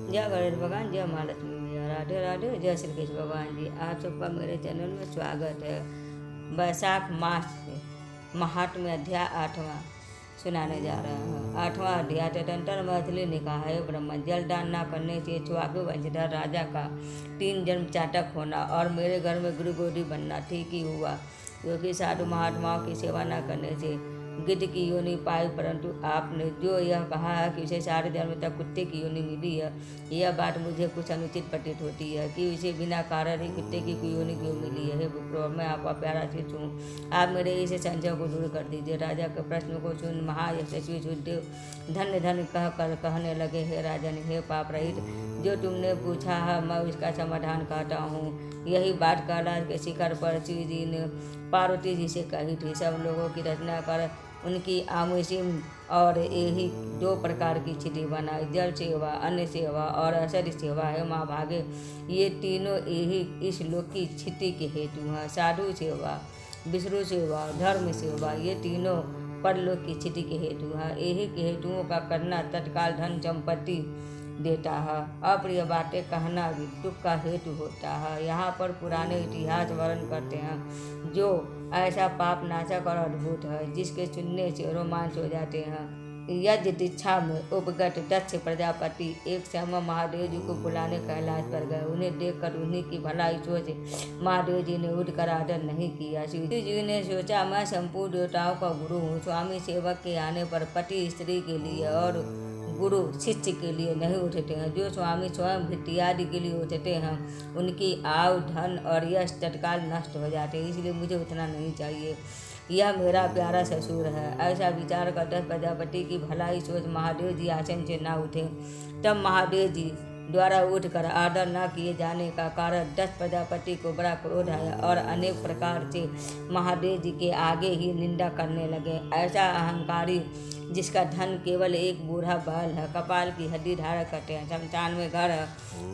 जय गणेश भगवान, जय महालक्ष्मी मैया, राधे राधे, जय श्री कृष्ण भगवान जी। आप सबका मेरे चैनल में स्वागत है। वैशाख मास से महात्म्य अध्याय 8वां सुनाने जा रहा हूँ। 8वां अध्याय तदंतर मैथिली ने कहा, है ब्रह्म, जल दान न करने से इक्ष्वाकु वंशधर राजा का 3 जन्म चाटक होना और मेरे घर में गुरु गोदी बनना ठीक ही हुआ, क्योंकि साधु महात्माओं की सेवा न करने से गिद्ध की योनि पाई, परंतु आपने जो यह कहा है कि उसे 4 जन्म तक कुत्ते की योनि मिली है, यह बात मुझे कुछ अनुचित प्रतीत होती है कि उसे बिना कारण ही कुत्ते की योनि क्यों मिली है। हे विप्रो, मैं आपका प्यारा शिष्य हूँ, आप मेरे इस संशय को दूर कर दीजिए। राजा के प्रश्न को सुन महायशस्वी सुखदेव धन्य धन्य कह कर कहने लगे, हे राजन, हे पाप रहित, जो तुमने पूछा है मैं उसका समाधान कहता हूँ। यही बात कैलाश के शिखर पर शिव जी ने पार्वती जी से कही थी। सब लोगों की रचना कर उनकी आमुषिम और यही 2 प्रकार की स्थिति बनाई, जल सेवा, अन्न सेवा और असद सेवा है। माँ भागे, ये तीनों यही इस लोक की स्थिति के हेतु हैं। साधु सेवा, विष्णु सेवा, धर्म सेवा, ये तीनों परलोक की स्थिति के हेतु हैं। यही के हेतुओं का करना तत्काल धन संपत्ति देता है। अप्रिय बातें कहना भी दुख का हेतु होता है। यहाँ पर पुराने इतिहास वर्णन करते हैं, जो ऐसा पाप नाशक और अद्भुत है जिसके सुनने से रोमांच हो जाते हैं। यज्ञ दीक्षा में उपगत दक्ष प्रजापति एक समय महादेव जी को बुलाने कैलाश पर गए। उन्हें देखकर उन्हीं की भलाई सोच महादेव जी ने उठकर आदर नहीं किया। शिव जी ने सोचा, मैं संपूर्ण देवताओं का गुरु हूँ। स्वामी सेवक के आने पर पति स्त्री के लिए और गुरु शिष्य के लिए नहीं उठते हैं। जो स्वामी स्वयं भृत्य आदि के लिए उठते हैं, उनकी आयु, धन और यश तत्काल नष्ट हो जाते हैं, इसलिए मुझे उठना नहीं चाहिए। यह मेरा प्यारा ससुर है। ऐसा विचार कर दक्ष प्रजापति की भलाई सोच महादेव जी आसन से ना उठे। तब महादेव जी द्वारा उठकर आदर न किए जाने का कारण दक्ष प्रजापति को बड़ा क्रोध आया और अनेक प्रकार से महादेव जी के आगे ही निंदा करने लगे। ऐसा अहंकारी जिसका धन केवल एक बूढ़ा बैल है, कपाल की हड्डी धारण करते हैं, शमशान में घर है,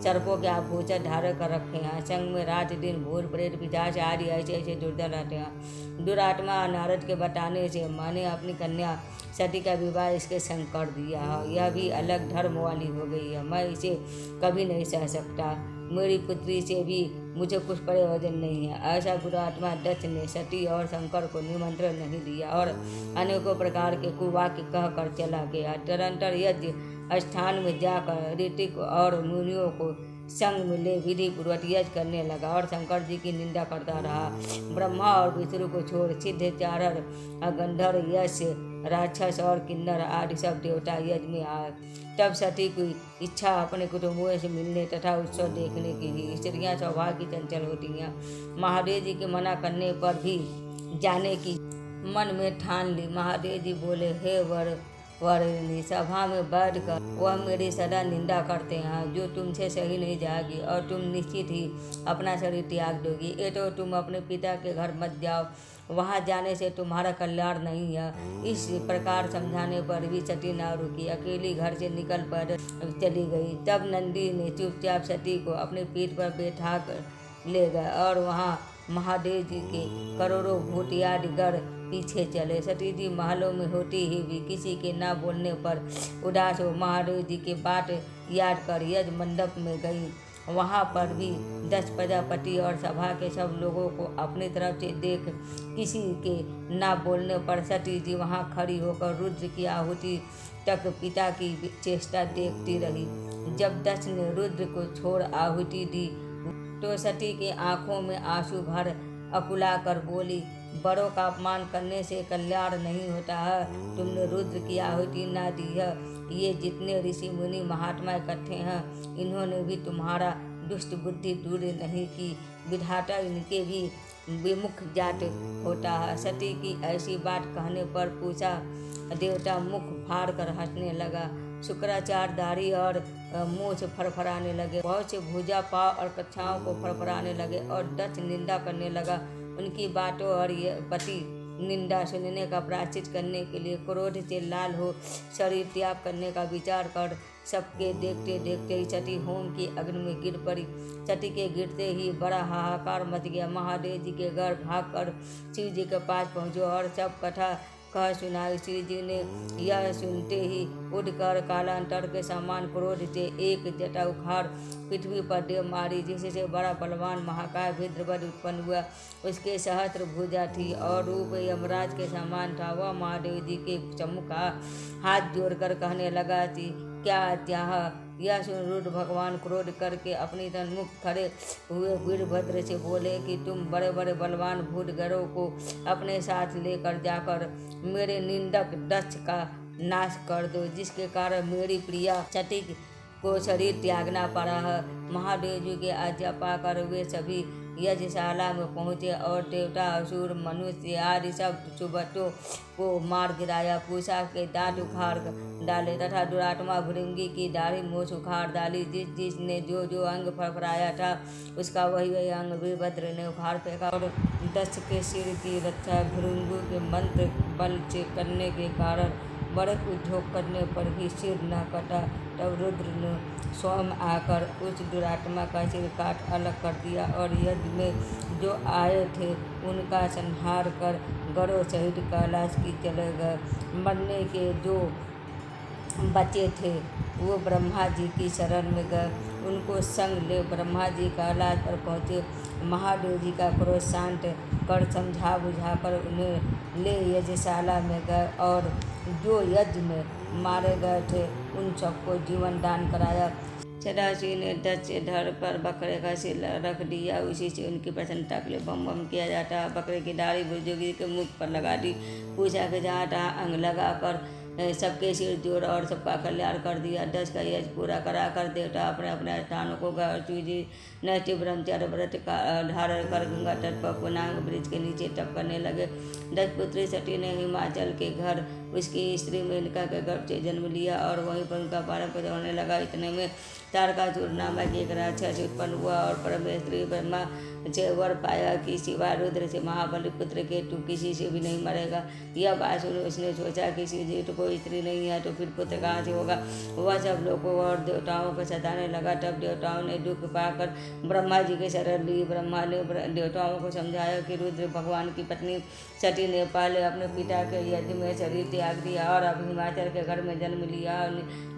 सर्पों के आभूषण धारण कर रखे हैं, संग में रात दिन भूत प्रेत पिशाच आदि ऐसे ऐसे दुर्जन रहते हैं। दुरात्मा नारद के बताने से मैंने अपनी कन्या सती का विवाह इसके संग कर दिया है। यह भी अलग धर्म वाली हो गई है, मैं इसे कभी नहीं सह सकता। मेरी पुत्री से भी मुझे कुछ प्रयोजन नहीं है। ऐसा दुरात्मा दक्ष ने सती और शंकर को निमंत्रण नहीं दिया और अनेकों प्रकार के कुवाक्य कह कर चला गया। निरंतर यज्ञ स्थान में जाकर ऋतिक और मुनियों को संग मिले विधि पूर्वक यज्ञ करने लगा और शंकर जी की निंदा करता रहा। ब्रह्मा और विष्णु को छोड़ सिद्ध, चारर, गंधर्व, यश, राक्षस और किन्नर आदि सब देवता यज्ञ में आए। तब सती की इच्छा अपने कुटुंबों से मिलने तथा उत्सव देखने की ही। स्त्रियां स्वभाव की चंचल होती हैं। महादेव जी के मना करने पर भी जाने की मन में ठान ली। महादेव जी बोले, हे वरिणी, सभा में बैठकर वह मेरी सदा निंदा करते हैं, जो तुमसे सही नहीं जाएगी और तुम निश्चित ही अपना शरीर त्याग दोगी। ये तो तुम अपने पिता के घर मत जाओ, वहाँ जाने से तुम्हारा कल्याण नहीं है। इस प्रकार समझाने पर भी सती न रुकी, अकेली घर से निकल पर चली गई। तब नंदी ने चुपचाप सती को अपनी पीठ पर बैठा कर ले गए और वहाँ महादेव जी के करोड़ों भूतियादि गढ़ पीछे चले। सती जी महलों में होती ही भी किसी के न बोलने पर उदास हो महादेव जी के बात याद कर यज्ञ मंडप में गई। वहाँ पर भी दक्ष प्रजापति और सभा के सब लोगों को अपनी तरफ से देख किसी के न बोलने पर सती जी वहाँ खड़ी होकर रुद्र की आहुति तक पिता की चेष्टा देखती रही। जब दक्ष ने रुद्र को छोड़ आहुति दी तो सती की आंखों में आंसू भर अकुला कर बोली, बड़ों का अपमान करने से कल्याण नहीं होता है। तुमने रुद्र की आहुति ना दी है। ये जितने ऋषि मुनि महात्मा इकट्ठे हैं, इन्होंने भी तुम्हारा दुष्ट बुद्धि दूर नहीं की। विधाता इनके भी विमुख जात होता है। सती की ऐसी बात कहने पर पूछा देवता मुख फाड़ कर हंसने लगा। शुक्राचार्यधारी और मुँह से फड़फड़ाने लगे। बहुत से भुजा, पाव और कक्षाओं को फड़फड़ाने लगे और दक्ष निंदा करने लगा। उनकी बातों और ये पति निंदा सुनने का प्रायश्चित करने के लिए क्रोध से लाल हो शरीर त्याग करने का विचार कर सबके देखते देखते ही सती होम की अग्नि में गिर पड़ी। सती के गिरते ही बड़ा हाहाकार मच गया। महादेव जी के घर भागकर शिव जी के पास पहुँचे और सब कथा कह सुनाई। श्री जी ने यह सुनते ही उठकर कालांतर के समान क्रोध से एक जटा उखाड़ पृथ्वी पर देव मारी, जिससे बड़ा बलवान महाकाय भिद्रवद उत्पन्न हुआ। उसके सहस्त्र भुजा थी और रूप यमराज के समान था। वह महादेव जी के सम्मुख हाथ जोड़कर कहने लगा कि क्या चाह। यह सुन रुद्र भगवान क्रोध करके अपनी तन्मुख खड़े हुए वीरभद्र से बोले कि तुम बड़े बड़े बलवान भूतगणों को अपने साथ लेकर जाकर मेरे निंदक दक्ष का नाश कर दो, जिसके कारण मेरी प्रिया सती को शरीर त्यागना पड़ा है। महादेव जी की आज्ञा पाकर वे सभी यज्ञशाला में पहुँचे और देवता असुर मनुष्य आदि सब सुबटों को मार गिराया। पूषा के दांत उखाड़ डाले तथा दुरात्मा भृंगी की दाढ़ी मूछ उखाड़ डाली। जिसने जो जो अंग फरफराया था उसका वही वही अंग वीरभद्र ने उखाड़ फेंका और दक्ष के सिर की रक्षा भृंगु के मंत्र बल से करने के कारण बड़े उद्योग करने पर भी सिर न कटा। तब रुद्र ने स्वयं आकर उस दुरात्मा का सिर काट अलग कर दिया और यज्ञ में जो आए थे उनका संहार कर गरुड़ सहित कैलाश की चले गए। मरने के जो बचे थे वो ब्रह्मा जी की शरण में गए। उनको संग ले ब्रह्मा जी कैलाश पर पहुँचे। महादेव जी का क्रोध शांत कर समझा बुझाकर उन्हें ले यज्ञशाला में गए और जो यज्ञ में मारे गए थे उन सबको जीवन दान कराया। सदाशिव ने दक्ष से धड़ पर बकरे का सिर रख दिया। उसी से उनकी प्रसन्नता के लिए बम बम किया जाता। बकरे की दाढ़ी बुजुर्ग के मुख पर लगा दी। पूजा के जहाँ तहाँ अंग लगाकर सबके सिर जोड़ और सबका कल्याण कर दिया। दक्ष का यज्ञ पूरा करा कर देवता अपने अपने स्थानों को गए। शिव जी नैष्ठिक ब्रह्मचर्य व्रत का धारण कर गंगा तट पर पुनांग ब्रिज के नीचे तप करने लगे। दक्ष पुत्री सती ने हिमाचल के घर उसकी स्त्री मेनका के गर्भ से जन्म लिया और वहीं पर उनका पालन पोषण होने लगा। इतने में तारकासुर नामक एक राक्षस उत्पन्न हुआ और परमेश्वरी ब्रह्मा से वर पाया कि सिवाय रुद्र से महाबली पुत्र के तू किसी से भी नहीं मरेगा। यह बात सुन उसने सोचा कि शिव जी तो कोई स्त्री नहीं है तो फिर पुत्र कहाँ से होगा। वह सब लोगों और देवताओं को सताने लगा। तब देवताओं ने दुख पाकर ब्रह्मा जी के शरण ली। ब्रह्मा ने देवताओं को समझाया कि रुद्र भगवान की पत्नी सती ने पहले अपने पिता के यज्ञ में शरीर त्याग दिया और अब हिमाचल के घर में जन्म लिया,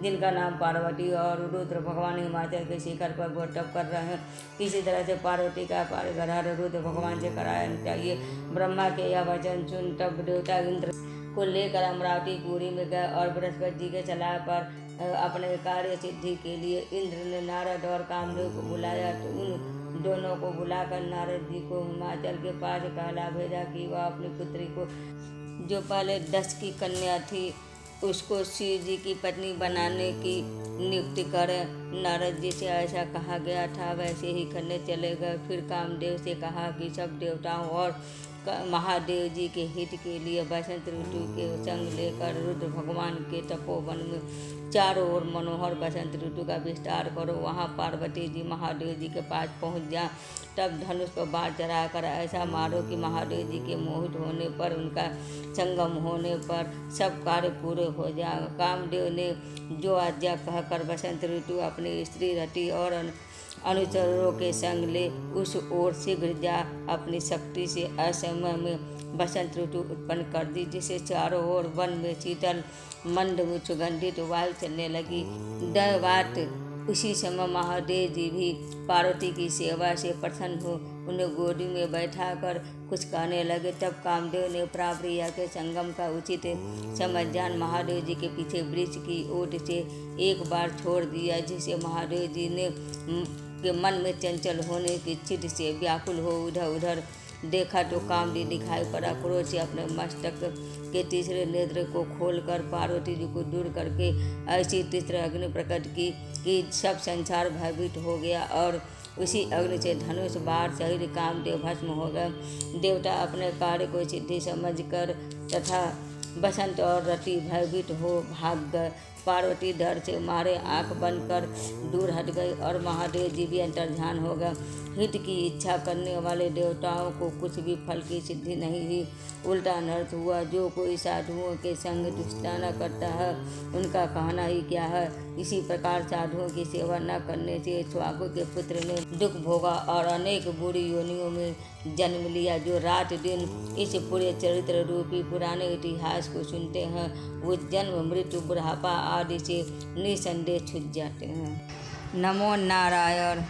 जिनका नाम पार्वती, और रुद्र भगवान हिमाचल के शिखर पर घोर तप कर रहे हैं। किसी तरह से पार्वती का परिग्रह रुद्र भगवान से कराना चाहिए। ब्रह्मा के यह वचन सुन तब देवता इंद्र को लेकर अमरावती पुरी में गए और बृहस्पति जी के सलाह पर अपने कार्य सिद्धि के लिए इंद्र ने नारद और कामदेव को बुलाया। तो उन दोनों को बुलाकर नारद जी को हिमाचल के पास कहला भेजा कि वह अपनी पुत्री को, जो पहले दक्ष की कन्या थी, उसको शिव जी की पत्नी बनाने की नियुक्ति करें। नारद जी से ऐसा कहा गया था, वैसे ही करने चले गए। फिर कामदेव से कहा कि सब देवताओं और महादेव जी के हित के लिए बसंत ऋतु के संग लेकर रुद्र भगवान के तपोवन में चारों ओर मनोहर बसंत ऋतु का विस्तार करो। वहाँ पार्वती जी महादेव जी के पास पहुँच जा। तब धनुष पर बाढ़ चढ़ाकर ऐसा मारो कि महादेव जी के मोहित होने पर, उनका संगम होने पर सब कार्य पूरे हो जाए। कामदेव ने जो आज्ञा कहकर बसंत ऋतु अपनी स्त्री रति और अनुचरों के संग ले उस ओर शीघ्र जा अपनी शक्ति से असमय में बसंत ऋतु उत्पन्न कर दी, जिसे चारों ओर वन में शीतल मंद सुगंधित वायु चलने लगी। दैवात उसी समय महादेव जी भी पार्वती की सेवा से प्रसन्न हो उन्हें गोदी में बैठाकर कुछ कहने लगे। तब कामदेव ने प्राप्रिया के संगम का उचित समझ जान महादेव जी के पीछे वृक्ष की ओट से एक बार छोड़ दिया, जिसे महादेव जी ने के मन में चंचल होने की चित से व्याकुल हो उधर उधर देखा तो कामदेव दिखाई पड़ा। क्रोध से अपने मस्तक के तीसरे नेत्र को खोलकर पार्वती जी को दूर करके ऐसी तीसरे अग्नि प्रकट की कि सब संसार भयभीत हो गया और उसी अग्नि से धनुष बाढ़ सहित कामदेव भस्म हो गए। देवता अपने कार्य को सिद्धि समझकर तथा बसंत और रति भयभीत हो भाग गए। पार्वती डर से मारे आंख बंद कर दूर हट गई और महादेव जी भी अंतर्ध्यान हो गए। हित की इच्छा करने वाले देवताओं को कुछ भी फल की सिद्धि नहीं हुई, उल्टा अनर्थ हुआ। जो कोई साधुओं के संग दुष्टाना करता है उनका कहना ही क्या है। इसी प्रकार साधुओं की सेवा न करने से इक्ष्वाकु के पुत्र ने दुख भोगा और अनेक बुरी योनियों में जन्म लिया। जो रात दिन इस पूरे चरित्र रूपी पुराने इतिहास को सुनते हैं वो जन्म मृत्यु बुढ़ापा आदि से निसंदेह छूट जाते हैं। नमो नारायण।